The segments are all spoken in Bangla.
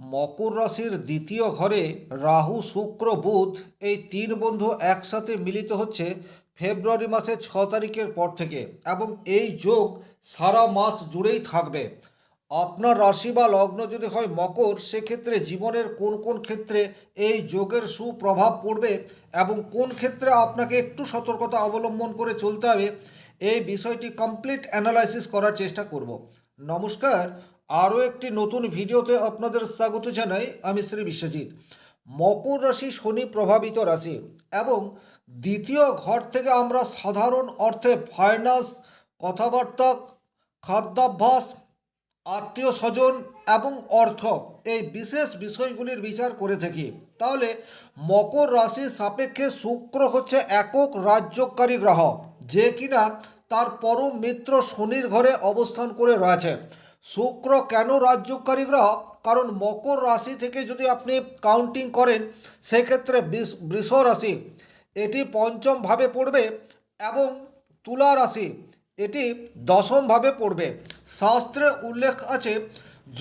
মকর রাশির দ্বিতীয় ঘরে রাহু শুক্র বুধ এই তিন বন্ধু একসাথে মিলিত হচ্ছে ফেব্রুয়ারি মাসের 6 তারিখের পর থেকে, এবং এই যোগ সারা মাস জুড়েই থাকবে। আপনার রাশি বা লগ্ন যদি হয় মকর, সেক্ষেত্রে জীবনের কোন কোন ক্ষেত্রে এই যোগের সুপ্রভাব পড়বে এবং কোন ক্ষেত্রে আপনাকে একটু সতর্কতা অবলম্বন করে চলতে হবে, এই বিষয়টি কমপ্লিট অ্যানালাইসিস করার চেষ্টা করব। নমস্কার, আরও একটি নতুন ভিডিওতে আপনাদের স্বাগত জানাই। আমি শ্রী বিশ্বজিৎ। মকর রাশি শনি প্রভাবিত রাশি, এবং দ্বিতীয় ঘর থেকে আমরা সাধারণ অর্থে ফাইন্যান্স, কথাবার্তা, খাদ্যাভ্যাস, আত্মীয় স্বজন এবং অর্থ, এই বিশেষ বিষয়গুলির বিচার করে থাকি। তাহলে মকর রাশির সাপেক্ষে শুক্র হচ্ছে একক রাজ্যকারী গ্রহ, যে কিনা তার পরম মিত্র শনির ঘরে অবস্থান করে রয়েছে। শুক্র কেন রাজ্যকারী গ্রহ? কারণ মকর রাশি থেকে যদি আপনি কাউন্টিং করেন, সেক্ষেত্রে বৃষ রাশি এটি পঞ্চম ভাবে পড়বে, এবং তুলা রাশি এটি দশমভাবে পড়বে। শাস্ত্রে উল্লেখ আছে,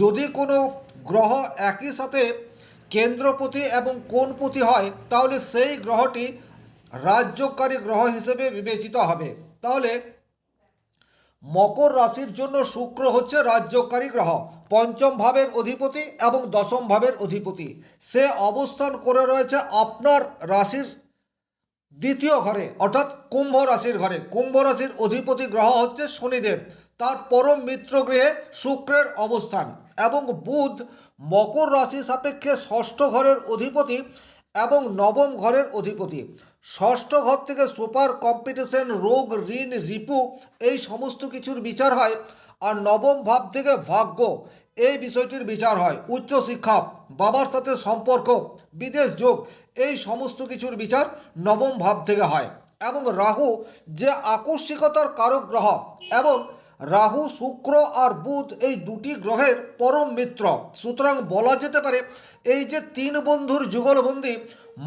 যদি কোনো গ্রহ একই সাথে কেন্দ্রপতি এবং কোণপতি হয়, তাহলে সেই গ্রহটি রাজ্যকারী গ্রহ হিসেবে বিবেচিত হবে। তাহলে মকর রাশির জন্য শুক্র হচ্ছে রাজ্যকারী গ্রহ, পঞ্চম ভাবের অধিপতি এবং দশম ভাবের অধিপতি। সে অবস্থান করে রয়েছে আপনার রাশির দ্বিতীয় ঘরে, অর্থাৎ কুম্ভ রাশির ঘরে। কুম্ভ রাশির অধিপতি গ্রহ হচ্ছে শনিদেব, তার পরম মিত্র গৃহে শুক্রের অবস্থান। এবং বুধ মকর রাশি সাপেক্ষে ষষ্ঠ ঘরের অধিপতি এবং নবম ঘরের অধিপতি। ষষ্ঠ ঘর থেকে সুপার কম্পিটিশন, রোগ, ঋণ, রিপু, এই সমস্ত কিছুর বিচার হয়। আর নবম ভাব থেকে ভাগ্য, এই বিষয়টির বিচার হয়। উচ্চশিক্ষা, বাবার সাথে সম্পর্ক, বিদেশ যোগ, এই সমস্ত কিছুর বিচার নবম ভাব থেকে হয়। এবং রাহু যে আকস্মিকতার কারক গ্রহ, এবং রাহু, শুক্র আর বুধ এই দুটি গ্রহের পরম মিত্র। সুতরাং বলা যেতে পারে, এই যে তিন বন্ধুর যুগলবন্দি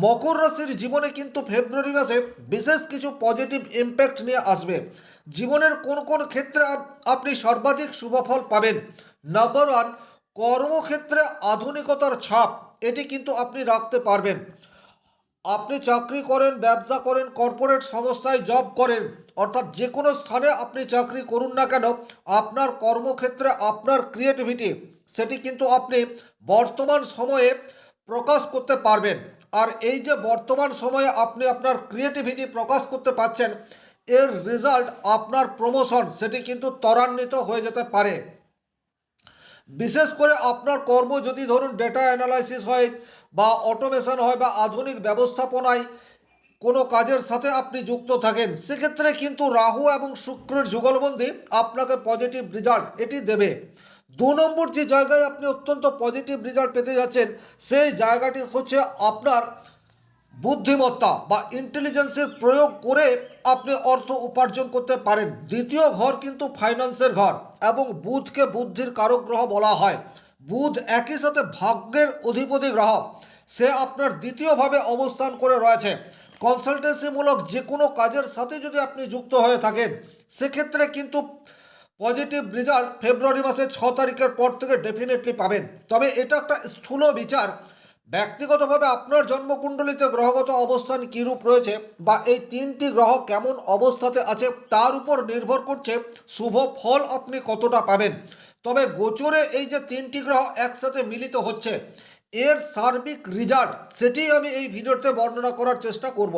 মকর রাশির জীবনে কিন্তু ফেব্রুয়ারি মাসে বিশেষ কিছু পজিটিভ ইম্প্যাক্ট নিয়ে আসবে। জীবনের কোন কোন ক্ষেত্রে আপনি সর্বাধিক শুভফল পাবেন? নাম্বার ওয়ান, কর্মক্ষেত্রে আধুনিকতার ছাপ এটি কিন্তু আপনি রাখতে পারবেন। আপনি চাকরি করেন, ব্যবসা করেন, কর্পোরেট সংস্থায় জব করেন, অর্থাৎ যে কোনো স্থানে আপনি চাকরি করুন না কেন, আপনার কর্মক্ষেত্রে আপনার ক্রিয়েটিভিটি সেটি কিন্তু আপনি বর্তমান সময়ে প্রকাশ করতে পারবেন। আর এই যে বর্তমান সময়ে আপনি আপনার ক্রিয়েটিভিটি প্রকাশ করতে পারছেন, এর রেজাল্ট আপনার প্রমোশন সেটি কিন্তু ত্বরান্বিত হয়ে যেতে পারে। বিশেষ করে আপনার কর্ম যদি ধরুন ডেটা অ্যানালাইসিস হয়, বা অটোমেশন হয়, বা আধুনিক ব্যবস্থাপনায় কোনো কাজের সাথে আপনি যুক্ত থাকেন, সেক্ষেত্রে কিন্তু রাহু এবং শুক্রের যুগলবন্দি আপনাকে পজিটিভ রেজাল্ট এটি দেবে। 2 নম্বর যে জায়গায় আপনি অত্যন্ত পজিটিভ রেজাল্ট পেতে যাচ্ছেন, সেই জায়গাটি হচ্ছে আপনার বুদ্ধিমত্তা বা ইন্টেলিজেন্সের প্রয়োগ করে আপনি অর্থ উপার্জন করতে পারেন। দ্বিতীয় ঘর কিন্তু ফাইন্যান্সের ঘর, এবং বুধকে বুদ্ধির কারক গ্রহ বলা হয়। বুধ একই সাথে ভাগ্যের অধিপতি গ্রহ, সে আপনার দ্বিতীয়ভাবে অবস্থান করে রয়েছে। কনসালটেন্সিমূলক যে কোনো কাজের সাথে যদি আপনি যুক্ত হয়ে থাকেন, সেক্ষেত্রে কিন্তু পজিটিভ রেজাল্ট ফেব্রুয়ারি মাসের 6 তারিখের পর থেকে ডেফিনেটলি পাবেন। তবে এটা একটা স্থূল বিচার। ব্যক্তিগতভাবে আপনার জন্মকুণ্ডলিতে গ্রহগত অবস্থান কীরূপ রয়েছে, বা এই তিনটি গ্রহ কেমন অবস্থাতে আছে, তার উপর নির্ভর করছে শুভ ফল আপনি কতটা পাবেন। তবে গোচরে এই যে তিনটি গ্রহ একসাথে মিলিত হচ্ছে, এর সার্বিক রেজাল্ট সেটি আমি এই ভিডিওতে বর্ণনা করার চেষ্টা করব।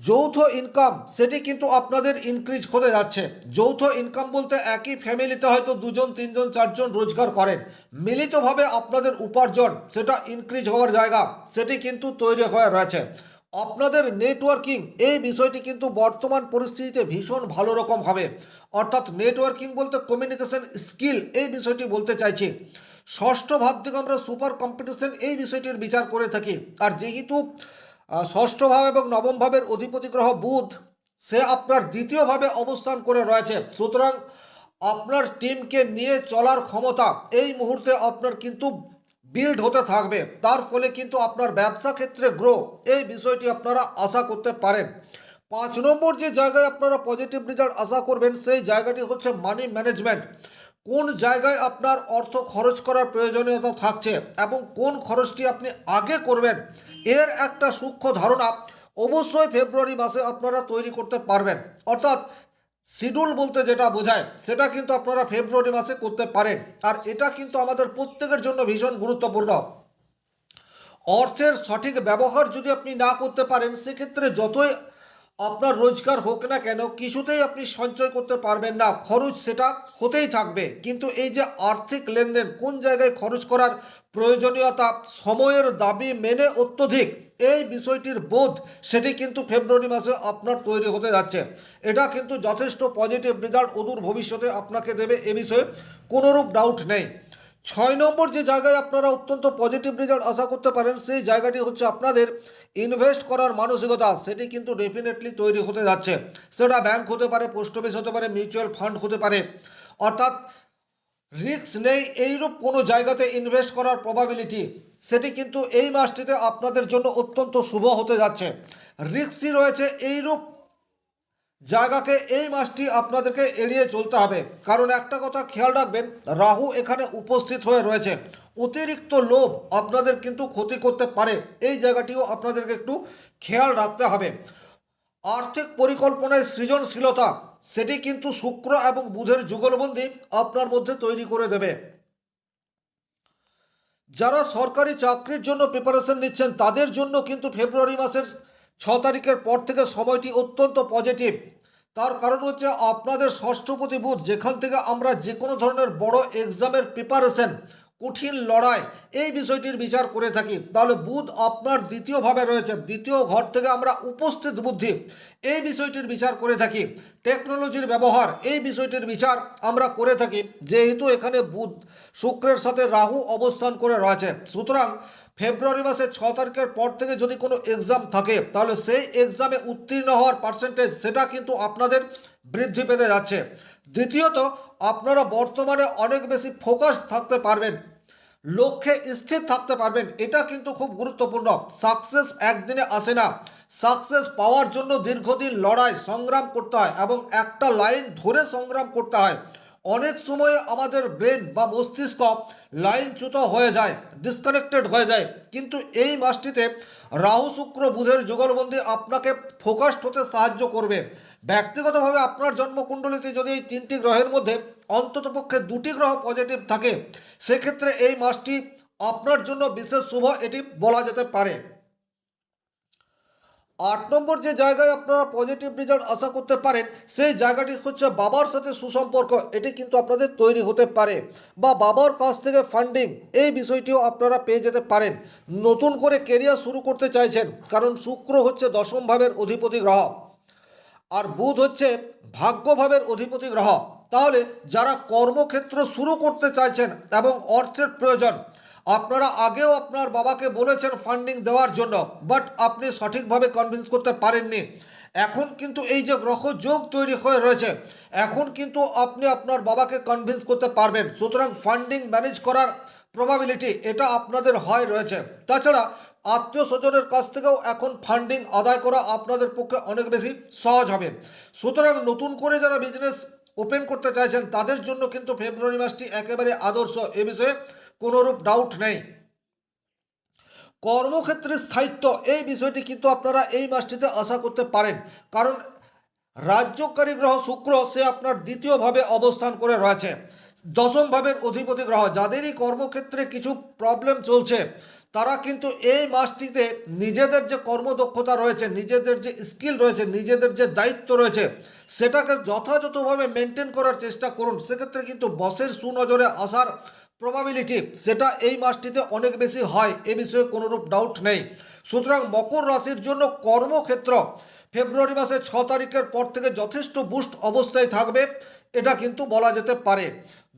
যৌথ ইনকাম সেটি কিন্তু আপনাদের ইনক্রিজ হতে যাচ্ছে। যৌথ ইনকাম বলতে একই ফ্যামিলিতে হয়তো 2জন 3জন 4জন রোজগার করেন, মিলিতভাবে আপনাদের উপার্জন সেটা ইনক্রিজ হওয়ার জায়গা সেটি কিন্তু তৈরি হয়ে রয়েছে। আপনাদের নেটওয়ার্কিং, এই বিষয়টি কিন্তু বর্তমান পরিস্থিতিতে ভীষণ ভালো রকম হবে। অর্থাৎ নেটওয়ার্কিং বলতে কমিউনিকেশন স্কিল, এই বিষয়টি বলতে চাইছি। ষষ্ঠ ভাব থেকে আমরা সুপার কম্পিটিশন, এই বিষয়টির বিচার করে থাকি। আর যেহেতু ষষ্ঠ ভাব এবং নবম ভাবের অধিপতি গ্রহ বুধ, সে আপনার দ্বিতীয়ভাবে অবস্থান করে রয়েছে, সুতরাং আপনার টিমকে নিয়ে চলার ক্ষমতা এই মুহূর্তে আপনার কিন্তু বিল্ড হতে থাকবে। তার ফলে কিন্তু আপনার ব্যবসা ক্ষেত্রে গ্রো, এই বিষয়টি আপনারা আশা করতে পারেন। 5 নম্বর যে জায়গায় আপনারা পজিটিভ রেজাল্ট আশা করবেন, সেই জায়গাটি হচ্ছে মানি ম্যানেজমেন্ট। কোন জায়গায় আপনার অর্থ খরচ করার প্রয়োজনীয়তা থাকছে এবং কোন খরচটি আপনি আগে করবেন, এর একটা সূক্ষ্ম ধারণা অবশ্যই ফেব্রুয়ারি মাসে আপনারা তৈরি করতে পারবেন। অর্থাৎ শিডিউল বলতে যেটা বোঝায় সেটা কিন্তু আপনারা ফেব্রুয়ারি মাসে করতে পারেন। আর এটা কিন্তু আমাদের প্রত্যেকের জন্য ভীষণ গুরুত্বপূর্ণ। অর্থের সঠিক ব্যবহার যদি আপনি না করতে পারেন, সেক্ষেত্রে যতই আপনার রোজগার হোক না কেন, কিছুতেই আপনি সঞ্চয় করতে পারবেন না, খরচ সেটা হতেই থাকবে। কিন্তু এই যে আর্থিক লেনদেন, কোন জায়গায় খরচ করার প্রয়োজনীয়তা, সময়ের দাবি মেনে অত্যধিক, এই বিষয়টির বোধ সেটি কিন্তু ফেব্রুয়ারি মাসে আপনার তৈরি হতে যাচ্ছে। এটা কিন্তু যথেষ্ট পজিটিভ রেজাল্ট অদূর ভবিষ্যতে আপনাকে দেবে, এ বিষয়ে কোনোরূপ ডাউট নেই। 6 নম্বর যে জায়গায় আপনারা অত্যন্ত পজিটিভ রেজাল্ট আশা করতে পারেন, সেই জায়গাটি হচ্ছে আপনাদের ইনভেস্ট করার মানসিকতা, সেটি কিন্তু ডেফিনেটলি তৈরি হতে যাচ্ছে। সেটা ব্যাংক হতে পারে, পোস্ট অফিস হতে পারে, মিউচুয়াল ফান্ড হতে পারে। অর্থাৎ রিস্ক নেই এইরূপ কোনো জায়গাতে ইনভেস্ট করার প্রবাবিলিটি, সেটি কিন্তু এই মাসটিতে আপনাদের জন্য অত্যন্ত শুভ হতে যাচ্ছে। রিস্কই রয়েছে এইরূপ জায়গাকে এই মাসটি আপনাদেরকে এড়িয়ে চলতে হবে। কারণ একটা কথা খেয়াল রাখবেন, রাহু এখানে উপস্থিত হয়ে রয়েছে। অতিরিক্ত লোভ আপনাদের কিন্তু ক্ষতি করতে পারে, এই জায়গাটিও আপনাদেরকে একটু খেয়াল রাখতে হবে। আর্থিক পরিকল্পনায় সৃজনশীলতা, সেটি কিন্তু শুক্র এবং বুধের যুগলবন্দি আপনার মধ্যে তৈরি করে দেবে। যারা সরকারি চাকরির জন্য প্রিপারেশন নিচ্ছেন, তাদের জন্য কিন্তু ফেব্রুয়ারি মাসের 6 তারিখের পর থেকে সময়টি অত্যন্ত পজিটিভ। তার কারণ হচ্ছে আপনাদের ষষ্ঠপতি বুধ, যেখান থেকে আমরা যে কোনো ধরনের বড় এক্সামের প্রিপারেশন, কঠিন লড়াই, এই বিষয়টির বিচার করে থাকি। তাহলে বুধ আপনার দ্বিতীয়ভাবে রয়েছে, দ্বিতীয় ঘর থেকে আমরা উপস্থিত বুদ্ধি, এই বিষয়টির বিচার করে থাকি। টেকনোলজির ব্যবহার, এই বিষয়টির বিচার আমরা করে থাকি, যেহেতু এখানে বুধ শুক্রের সাথে রাহু অবস্থান করে রয়েছে। সুতরাং ফেব্রুয়ারি মাসের 6 তারিখের পর থেকে যদি কোনো এক্সাম থাকে, তাহলে সেই এক্সামে উত্তীর্ণ হওয়ার পার্সেন্টেজ সেটা কিন্তু আপনাদের বৃদ্ধি পেতে যাচ্ছে। দ্বিতীয়ত, আপনারা বর্তমানে অনেক বেশি ফোকাস থাকতে পারবেন, লক্ষ্যে স্থির থাকতে পারবেন। এটা কিন্তু খুব গুরুত্বপূর্ণ। সাকসেস একদিনে আসে না, সাকসেস পাওয়ার জন্য দীর্ঘদিন লড়াই সংগ্রাম করতে হয় এবং একটা লাইন ধরে সংগ্রাম করতে হয়। অনেক সময় আমাদের ব্রেন বা মস্তিষ্ক লাইনচ্যুত হয়ে যায়, ডিসকানেক্টেড হয়ে যায়। কিন্তু এই মাসটিতে রাহু শুক্র বুধের যুগলবন্দি আপনাকে ফোকাসড হতে সাহায্য করবে। ব্যক্তিগতভাবে আপনার জন্মকুণ্ডলিতে যদি এই 3টি গ্রহের মধ্যে অন্ততপক্ষে 2টি গ্রহ পজিটিভ থাকে, সেক্ষেত্রে এই মাসটি আপনার জন্য বিশেষ শুভ এটি বলা যেতে পারে। 8 নম্বর যে জায়গায় আপনারা পজিটিভ রেজাল্ট আশা করতে পারেন, সেই জায়গাটি হচ্ছে বাবার সাথে সুসম্পর্ক, এটি কিন্তু আপনাদের তৈরি হতে পারে, বা বাবার কাছ থেকে ফান্ডিং, এই বিষয়টিও আপনারা পেয়ে যেতে পারেন। নতুন করে কেরিয়ার শুরু করতে চাইছেন, কারণ শুক্র হচ্ছে 10ম ভাবের অধিপতি গ্রহ আর বুধ হচ্ছে ভাগ্যভাবের অধিপতি গ্রহ। তাহলে যারা কর্মক্ষেত্র শুরু করতে চাইছেন এবং অর্থের প্রয়োজন, আপনারা আগেও আপনার বাবাকে বলেছেন ফান্ডিং দেওয়ার জন্য, বাট আপনি সঠিকভাবে কনভিন্স করতে পারেননি। এখন কিন্তু এই যে গ্রহ যোগ তৈরি হয়ে রয়েছে, এখন কিন্তু আপনি আপনার বাবাকে কনভিন্স করতে পারবেন। সুতরাং ফান্ডিং ম্যানেজ করার প্রবাবিলিটি এটা আপনাদের হয় রয়েছে। তাছাড়া আত্মীয় স্বজনের কাছ থেকেও এখন ফান্ডিং আদায় করা আপনাদের পক্ষে অনেক বেশি সহজ হবে। সুতরাং নতুন করে যারা বিজনেস ওপেন করতে চাইছেন, তাদের জন্য কিন্তু ফেব্রুয়ারি মাসটি একেবারে আদর্শ, এ বিষয়ে কোনোরূপ ডাউট নেই। কর্মক্ষেত্রে স্থায়িত্ব, এই বিষয়টি কিন্তু আপনারা এই মাসটিতে আশা করতে পারেন। কারণ রাজ্যকারী গ্রহ শুক্র, সে আপনার দ্বিতীয়ভাবে অবস্থান করে রয়েছে, 10ম ভাবের অধিপতি গ্রহ। যাদেরই কর্মক্ষেত্রে কিছু প্রবলেম চলছে, তারা কিন্তু এই মাসটিতে নিজেদের যে কর্মদক্ষতা রয়েছে, নিজেদের যে স্কিল রয়েছে, নিজেদের যে দায়িত্ব রয়েছে, সেটাকে যথাযথভাবে মেনটেন করার চেষ্টা করুন। সেক্ষেত্রে কিন্তু বসের সুনজরে আসার প্রবাবিলিটি সেটা এই মাসটিতে অনেক বেশি হয়, এ বিষয়ে কোনোরূপ ডাউট নেই। সুতরাং মকর রাশির জন্য কর্মক্ষেত্র ফেব্রুয়ারি মাসের 6 তারিখের পর থেকে যথেষ্ট বুস্ট অবস্থায় থাকবে, এটা কিন্তু বলা যেতে পারে।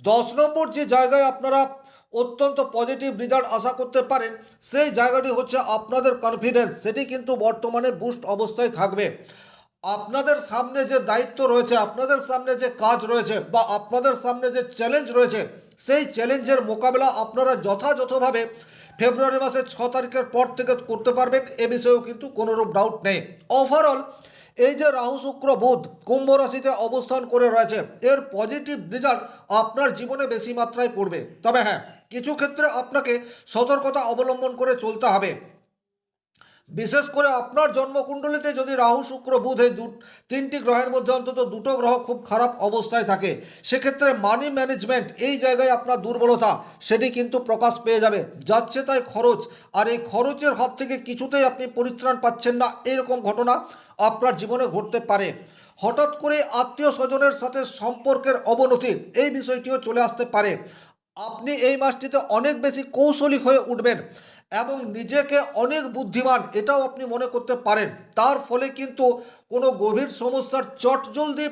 10 নম্বর যে জায়গায় আপনারা অত্যন্ত পজিটিভ রেজাল্ট আশা করতে পারেন, সেই জায়গাটি হচ্ছে আপনাদের কনফিডেন্স, সেটি কিন্তু বর্তমানে বুস্ট অবস্থায় থাকবে। আপনাদের সামনে যে দায়িত্ব রয়েছে, আপনাদের সামনে যে কাজ রয়েছে, বা আপনাদের সামনে যে চ্যালেঞ্জ রয়েছে, সেই চ্যালেঞ্জের মোকাবেলা আপনারা যথাযথভাবে ফেব্রুয়ারি মাসের 6 তারিখের পর থেকে করতে পারবেন, এ বিষয়েও কিন্তু কোনোরূপ ডাউট নেই। ওভারঅল এই যে রাহু শুক্র বুধ কুম্ভ রাশিতে অবস্থান করে রয়েছে, এর পজিটিভ রেজাল্ট আপনার জীবনে বেশি মাত্রায় পড়বে। তবে হ্যাঁ, কিছু ক্ষেত্রে আপনাকে সতর্কতা অবলম্বন করে চলতে হবে। বিশেষ করে আপনার জন্মকুণ্ডলিতে যদি রাহু শুক্র বুধ এই তিনটি গ্রহের মধ্যে অন্তত দুটো গ্রহ খুব খারাপ অবস্থায় থাকে, সেক্ষেত্রে মানি ম্যানেজমেন্ট এই জায়গায় আপনার দুর্বলতা সেটি কিন্তু প্রকাশ পেয়ে যাবে। যাচ্ছে তাই খরচ, আর এই খরচের হাত থেকে কিছুতেই আপনি পরিত্রাণ পাচ্ছেন না, এরকম ঘটনা আপনার জীবনে ঘটতে পারে। হঠাৎ করে আত্মীয় স্বজনের সাথে সম্পর্কের অবনতি এই বিষয়টিও চলে আসতে পারে। আপনি এই মাসটিতে অনেক বেশি কৌশলী হয়ে উঠবেন এবং নিজেকে অনেক বুদ্ধিমান এটাও আপনি মনে করতে পারেন। তার ফলে কিন্তু কোনো গভীর সমস্যার চটজলদি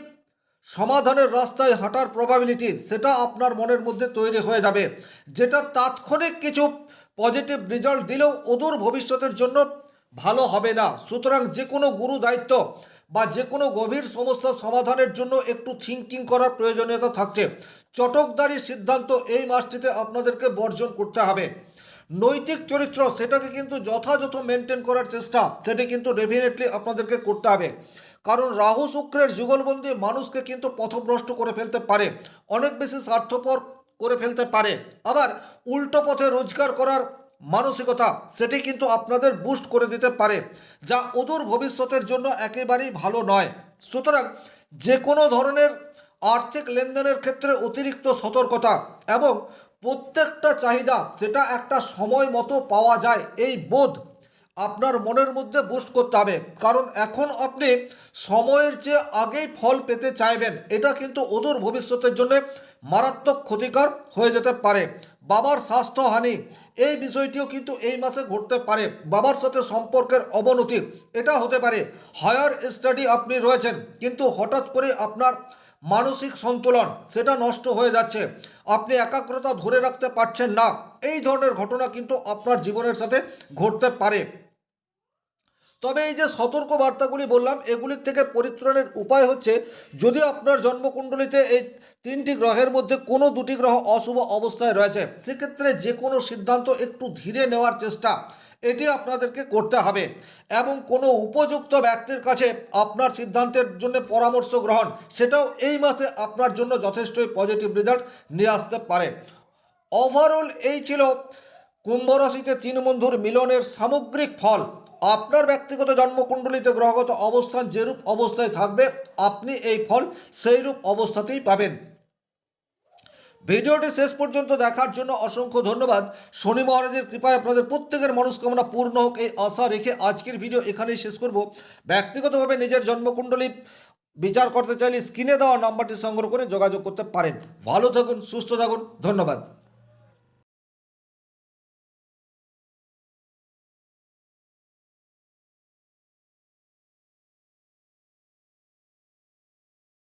সমাধানের রাস্তায় হাঁটার প্রবাবিলিটি সেটা আপনার মনের মধ্যে তৈরি হয়ে যাবে, যেটা তাৎক্ষণিক কিছু পজিটিভ রেজাল্ট দিলেও অদূর ভবিষ্যতের জন্য ভালো হবে না। সুতরাং যে কোনো গুরু দায়িত্ব বা যে কোনো গভীর সমস্যা সমাধানের জন্য একটু থিঙ্কিং করার প্রয়োজনীয়তা থাকছে। চটকদারি সিদ্ধান্ত এই মাসটিতে আপনাদেরকে বর্জন করতে হবে। নৈতিক চরিত্র সেটাকে কিন্তু যথাযথ মেনটেন করার চেষ্টা সেটি কিন্তু ডেফিনেটলি আপনাদেরকে করতে হবে। কারণ রাহু শুক্রের যুগলবন্দি মানুষকে কিন্তু পথভ্রষ্ট করে ফেলতে পারে, অনেক বেশি স্বার্থপর করে ফেলতে পারে। আবার উল্টো পথে রোজগার করার মানসিকতা সেটি কিন্তু আপনাদের বুস্ট করে দিতে পারে, যা অদূর ভবিষ্যতের জন্য একেবারেই ভালো নয়। সুতরাং যে কোনো ধরনের আর্থিক লেনদেনের ক্ষেত্রে অতিরিক্ত সতর্কতা এবং প্রত্যেকটা চাহিদা যেটা একটা সময় মতো পাওয়া যায় এই বোধ আপনার মনের মধ্যে বুস্ট করতে হবে। কারণ এখন আপনি সময়ের চেয়ে আগেই ফল পেতে চাইবেন, এটা কিন্তু অদূর ভবিষ্যতের জন্য মারাত্মক ক্ষতিকর হয়ে যেতে পারে। বাবার স্বাস্থ্যহানি এই বিষয়টিও কিন্তু এই মাসে ঘটতে পারে। বাবার সাথে সম্পর্কের অবনতি এটা হতে পারে। হায়ার স্টাডি আপনি রয়েছেন, কিন্তু হঠাৎ করে আপনার মানসিক সন্তুলন সেটা নষ্ট হয়ে যাচ্ছে, আপনি একাগ্রতা ধরে রাখতে পারছেন না, এই ধরনের ঘটনা কিন্তু আপনার জীবনের সাথে ঘটতে পারে। তবে এই যে সতর্ক বার্তাগুলি বললাম, এগুলির থেকে পরিত্রাণের উপায় হচ্ছে, যদি আপনার জন্মকুণ্ডলিতে এই তিনটি গ্রহের মধ্যে কোনো দুটি গ্রহ অশুভ অবস্থায় রয়েছে, সেক্ষেত্রে যে কোনো সিদ্ধান্ত একটু ধীরে নেওয়ার চেষ্টা এটি আপনাদেরকে করতে হবে। এবং কোনো উপযুক্ত ব্যক্তির কাছে আপনার সিদ্ধান্তের জন্য পরামর্শ গ্রহণ সেটাও এই মাসে আপনার জন্য যথেষ্টই পজিটিভ রেজাল্ট নিয়ে আসতে পারে। ওভারঅল এই ছিল কুম্ভ রাশিতে তিন বন্ধুর মিলনের সামগ্রিক ফল। আপনার ব্যক্তিগত জন্মকুণ্ডলিতে গ্রহগত অবস্থান যেরূপ অবস্থায় থাকবে, আপনি এই ফল সেইরূপ অবস্থাতেই পাবেন। ভিডিওটি শেষ পর্যন্ত দেখার জন্য অসংখ্য ধন্যবাদ। শনি মহারাজের কৃপায় আপনাদের প্রত্যেকের মনস্কামনা পূর্ণ হোক এই আশা রেখে আজকের ভিডিও এখানেই শেষ করব। ব্যক্তিগতভাবে নিজের জন্মকুণ্ডলী বিচার করতে চাইলে স্ক্রিনে দেওয়া নাম্বারটি সংগ্রহ করে যোগাযোগ করতে পারেন। ভালো থাকুন, সুস্থ থাকুন, ধন্যবাদ।